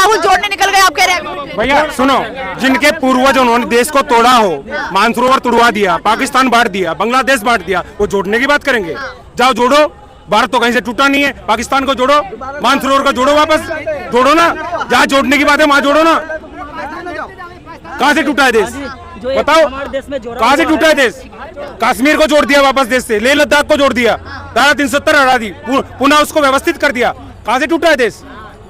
राहुल जोड़ने निकल गए, आप कह रहे हैं। भैया सुनो, जिनके पूर्वज उन्होंने देश को तोड़ा हो, मानसरोवर तोड़वा दिया, पाकिस्तान बांट दिया, बांग्लादेश बांट दिया, वो जोड़ने की बात करेंगे? जाओ जोड़ो, भारत तो कहीं से टूटा नहीं है, पाकिस्तान को जोड़ो, मानसरोवर को जोड़ो, वापस जोड़ो ना, जहाँ जोड़ने की बात है वहाँ जोड़ो ना। कहाँ से टूटा है देश बताओ, कहाँ से टूटा है देश? कश्मीर को जोड़ दिया वापस देश से, लेह लद्दाख को जोड़ दिया, धारा 370 हटा दी, पुनः उसको व्यवस्थित कर दिया, कहाँ से टूटा है देश?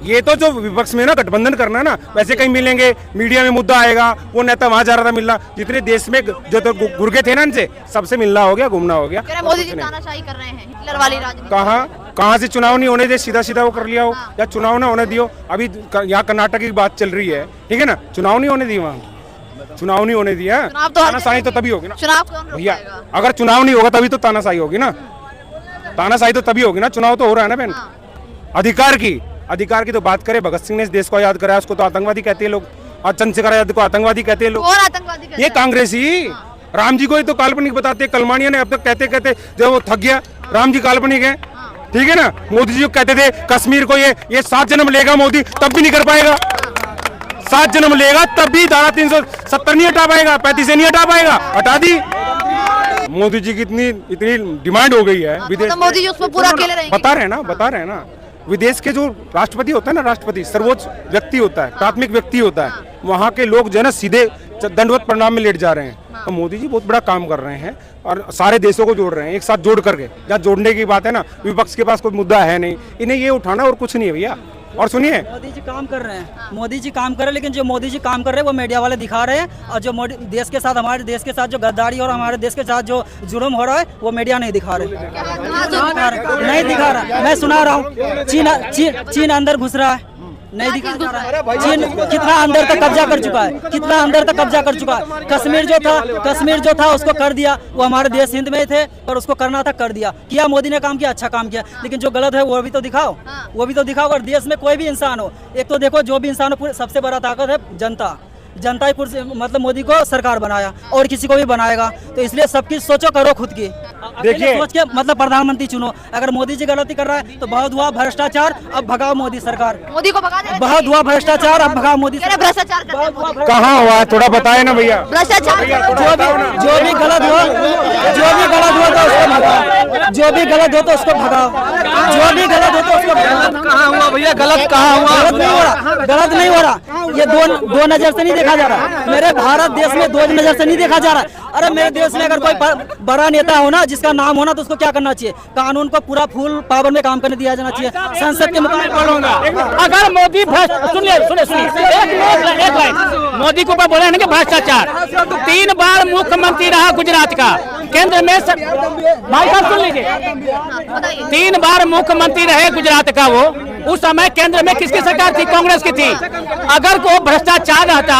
ये तो जो विपक्ष में ना गठबंधन करना है ना, वैसे कहीं मिलेंगे, मीडिया में मुद्दा आएगा, वो नेता वहां जा रहा था मिलना, जितने देश में जो तो गुर्गे थे ना इनसे, सबसे मिलना हो गया, घूमना हो गया। मोदी जी तानाशाही कर रहे हैं, हिटलर वाली राजनीति। कहाँ से चुनाव नहीं होने दे, सीधा सीधा वो कर लिया हो, या चुनाव ना होने दियो। अभी यहाँ कर्नाटक की बात चल रही है, ठीक है ना, चुनाव नहीं होने दी वहाँ, चुनाव नहीं होने दिया, तानाशाही तो तभी होगी ना भैया। अगर चुनाव नहीं होगा तभी तो तानाशाही होगी ना, तानाशाही तो तभी होगी ना, चुनाव तो हो रहा है ना बहन। अधिकार की तो बात करें, भगत सिंह ने इस देश को आजाद कराया, उसको तो आतंकवादी कहते हैं लोग, और चंद्रशेखर आजाद को आतंकवादी कहते हैं लोग। कौन आतंकवादी कहते हैं? ये कांग्रेसी। राम जी को ही तो काल्पनिक बताते, कलमानिया ने अब तक कहते कहते जब वो थक गया, राम जी काल्पनिक है, ठीक है ना। मोदी जी को कहते थे कश्मीर को ये 7 जन्म लेगा मोदी, तब भी नहीं कर पाएगा, 7 जन्म लेगा तब भी धारा 370 नहीं हटा पाएगा, 35 नहीं हटा पाएगा, हटा दी। मोदी जी की इतनी डिमांड हो गई है विदेश, तो मोदी जी उसमें पूरा अकेले रहेंगे। बता रहे हैं ना, विदेश के जो राष्ट्रपति होता है ना, राष्ट्रपति सर्वोच्च व्यक्ति होता है, प्राथमिक व्यक्ति होता है, वहाँ के लोग जो है ना सीधे दंडवत प्रणाम में लेट जा रहे हैं। तो मोदी जी बहुत बड़ा काम कर रहे हैं और सारे देशों को जोड़ रहे हैं एक साथ जोड़ करके। जहाँ जोड़ने की बात है ना, विपक्ष के पास कोई मुद्दा है नहीं, इन्हें ये उठाना और कुछ नहीं है भैया। और सुनिए, मोदी जी काम कर रहे हैं, मोदी जी काम कर रहे हैं, लेकिन जो मोदी जी काम कर रहे हैं वो मीडिया वाले दिखा रहे हैं, और जो देश के साथ, हमारे देश के साथ जो गद्दारी और हमारे देश के साथ जो जुर्म हो रहा है वो मीडिया नहीं दिखा रहे, नहीं दिखा रहा। मैं सुना रहा हूँ चीन अंदर घुस रहा है, नहीं दिखा रहा है। चीन कितना अंदर तक कब्जा कर चुका है, कितना अंदर तक कब्जा कर चुका है। कश्मीर जो था उसको कर दिया, वो हमारे देश हिंद में थे और उसको करना था, कर दिया, किया मोदी ने काम किया, अच्छा काम किया, लेकिन जो गलत है वो भी तो दिखाओ, वो भी तो दिखाओ। अगर देश में कोई भी इंसान हो, एक तो देखो जो भी इंसान हो, सबसे बड़ा ताकत है जनता ही मतलब मोदी को सरकार बनाया और किसी को भी बनाएगा, तो इसलिए सबकी सोचो, करो खुद की, देखिए सोच के मतलब प्रधानमंत्री चुनो। अगर मोदी जी गलती कर रहा है तो बहुत हुआ भ्रष्टाचार, अब भगाओ मोदी सरकार, मोदी को भगा दे। बहुत हुआ भ्रष्टाचार, अब भगाओ मोदी। भ्रष्टाचार कहाँ हुआ थोड़ा बताए ना भैया। भ्रष्टाचार जो भी गलत हो जो भी गलत हो तो उसको भगाओ, जो भी गलत हो तो उसको भगाओ। कहाँ हुआ भैया, गलत कहाँ हुआ? गलत नहीं हो रहा, ये दो नजर से नहीं देखा जा रहा। मेरे भारत देश में 2 नजर से नहीं देखा जा रहा। अरे मेरे देश में अगर कोई बड़ा नेता हो ना, जिसका नाम होना, तो उसको क्या करना चाहिए? कानून को पूरा फुल पावर में काम करने दिया जाना चाहिए। संसद के मुताबिक अगर मोदी सुनिए एक लाइन मोदी को ऊपर बोले कि भ्रष्टाचार, 3 बार मुख्यमंत्री रहा गुजरात का, केंद्र में भाई साहब सुन लीजिए, 3 बार मुख्यमंत्री रहे गुजरात का वो, उस समय केंद्र में किसकी सरकार थी? कांग्रेस की थी। अगर वो भ्रष्टाचार रहता,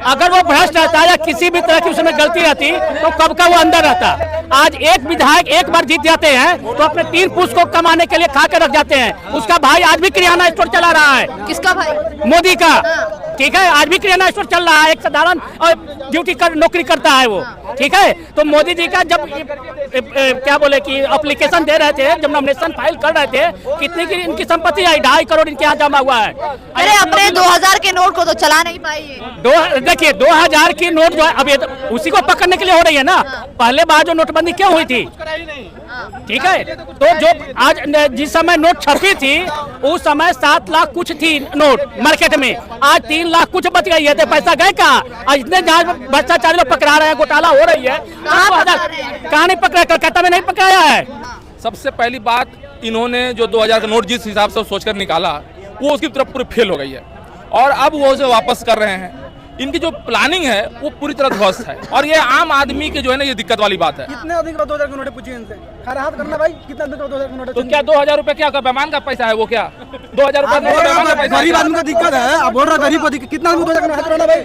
अगर वो भ्रष्ट रहता या किसी भी तरह की उसमें गलती रहती तो कब का वो अंदर रहता। आज एक विधायक एक बार जीत जाते हैं तो अपने 3 पुष्प को कमाने के लिए खा के रख जाते हैं। उसका भाई आज भी किराना स्टोर चला रहा है। किसका भाई? मोदी का, ठीक है, आज भी किराना स्टोर चल रहा है, एक साधारण ड्यूटी नौकरी करता है वो, ठीक है। तो मोदी जी का जब क्या बोले कि एप्लीकेशन दे रहे थे, जब नॉमिनेशन फाइल कर रहे थे, कितनी की इनकी संपत्ति आई? 2.5 करोड़ इनके यहाँ जमा हुआ है। अरे अपने 2000 के नोट को तो चला नहीं पाई। देखिए 2000 की नोट जो है अब उसी को पकड़ने के लिए हो रही है ना। पहले बार जो नोटबंदी क्यों हुई थी, ठीक है, तो जो आज जिस समय नोट छपी थी उस समय 7 लाख कुछ थी नोट मार्केट में, आज 3 लाख कुछ बच गई है। तो पैसा गए कहाँ? आज इतने जहाँ भ्रष्टाचारी लोग पकड़ा रहे हैं, घोटाला हो रही है, कहाँ नहीं पकड़ा? कलकत्ता में नहीं पकड़ाया है। सबसे पहली बात, इन्होंने जो 2000 का नोट जिस हिसाब से सोचकर निकाला वो उसकी तरफ पूरी फेल हो गई है, और अब वो उसे वापस कर रहे हैं। इनकी जो प्लानिंग है वो पूरी तरह ध्वस्त है, और ये आम आदमी के जो है ना, ये दिक्कत वाली बात है। कितने अधिक 2000 के नोट पूछिए इनसे, खैरात करना भाई, कितना अधिक 2000 के नोट? तो क्या 2000 रुपए क्या बेमान का पैसा है? वो क्या 2000 रुपए गरीब आदमी का दिक्कत है? आप बोल रहे गरीब को कितना 2000 का नोट भाई?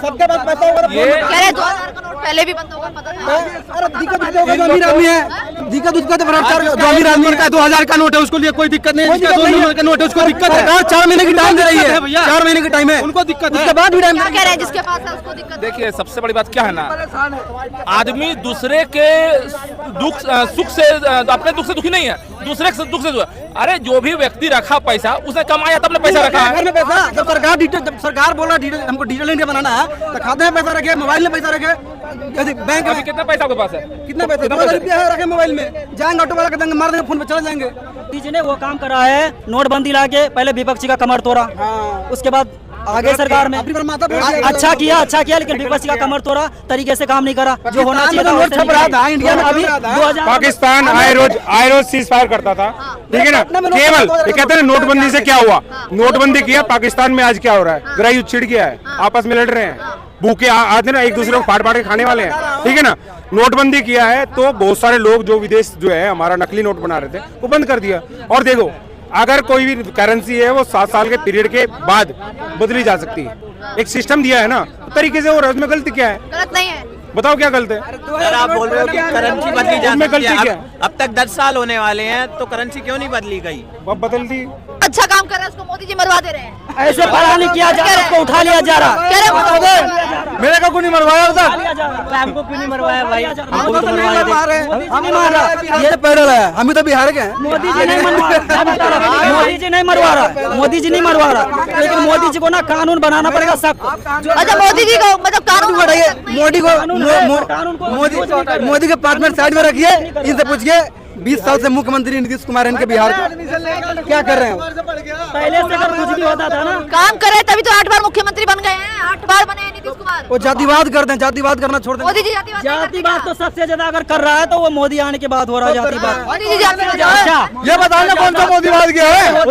सबके पास पैसा होगा। 2000 का नोट पहले भी बंद होगा, पता था। अरे दिक्कत जो अमीर आदमी है, दिक्कत उसका तो भ्रष्टाचार। जो अमीर आदमी का 2000 का नोट है उसको लिए कोई दिक्कत नहीं है, 2 महीने का नोट है उसको दिक्कत है। 4 महीने की टाइम दे रही है भैया, 4 महीने की टाइम है उनको दिक्कत है, उसके बाद भी टाइम कह रहे हैं जिसके पास है उसको दिक्कत। देखिए सबसे बड़ी बात क्या है ना, आदमी दूसरे के दुख सुख से, अपने दुख से दुखी नहीं है, दूसरे के दुख से अरे जो भी व्यक्ति रखा पैसा उसने कमाया तब ने पैसा रखा है। घर में पैसा जब सरकार बोल रहा है हमको डिजिटल इंडिया बनाना है तो खाते में पैसा रखे, मोबाइल में पैसा रखे, बैंक अभी में कितना पैसा आपके पास है? कितना पैसा 2000 रुपया है रखे मोबाइल में, जाएंगे ऑटो वाला के देंगे, मार देंगे, फोन पे चले जाएंगे। मोदी जी ने वो काम करा है, नोटबंदी लाके पहले विपक्षी का कमर तोड़ा, उसके बाद आगे सरकार में अच्छा किया लेकिन विपक्षी का कमर तोड़ा, तरीके से काम नहीं करा जो होना चाहिए था। नोट छप रहा था इंडिया में, अभी 2000 पाकिस्तान आए रोज सीज फायर करता था, ठीक है ना। केवल ये कहते हैं नोटबंदी से क्या हुआ, नोटबंदी किया, पाकिस्तान में आज क्या हो रहा है, गृह युद्ध छिड़ गया है, आपस में लड़ रहे हैं, भूखे आते ना एक दूसरे को फाड़ के खाने वाले हैं, ठीक है ना। नोटबंदी किया है तो बहुत सारे लोग जो विदेश जो है हमारा नकली नोट बना रहे थे वो बंद कर दिया। और देखो अगर कोई भी करेंसी है वो 7 साल के पीरियड के बाद बदली जा सकती है, एक सिस्टम दिया है ना, तो तरीके से हो रहा है, उसमें गलती क्या है? गलत नहीं है, बताओ क्या गलत है? सर आप बोल रहे हो कि करेंसी बदली जा उसमें सकती गलती क्या है, है? अब तक 10 साल होने वाले हैं तो करेंसी क्यों नहीं बदली गई? अब बदल दी। अच्छा काम कर रहा है उसको मोदी जी मरवा दे रहे हैं। ऐसे पढ़ा नहीं किया जा रहा, उसको उठा लिया जा रहा। कह रहे मेरे को नहीं मरवाया होता, हमको क्यों नहीं मरवाया भाई? हमको तो नहीं मरवा, हम मार रहा, ये पैदल है, हम तो बिहार के हैं। मोदी जी नहीं मरवा रहा, मोदी जी नहीं मरवा रहा, मोदी जी नहीं मरवा रहा, लेकिन मोदी जी को ना कानून बनाना पड़ेगा सख्त। अच्छा मोदी जी को मतलब कानून बढ़ाइए, मोदी को मोदी के पार्टनर साइड में रखिए, इनसे पूछिए 20 साल से मुख्यमंत्री नीतीश कुमार इनके बिहार का क्या कर रहे हैं? पहले से अगर कुछ भी होता था ना, काम करे तभी तो 8 बार मुख्यमंत्री बन गए हैं, 8 बार बने हैं नीतीश कुमार। वो जातिवाद करते हैं, जातिवाद करना छोड़ दें। मोदी जी जातिवाद नहीं करते जातिवाद क्या? तो सबसे ज्यादा अगर कर रहा है तो वो मोदी आने के बाद हो रहा है जातिवाद। मोदी जी जातिवाद अच्छा ये बताना कौन सा मोदीवाद किया है?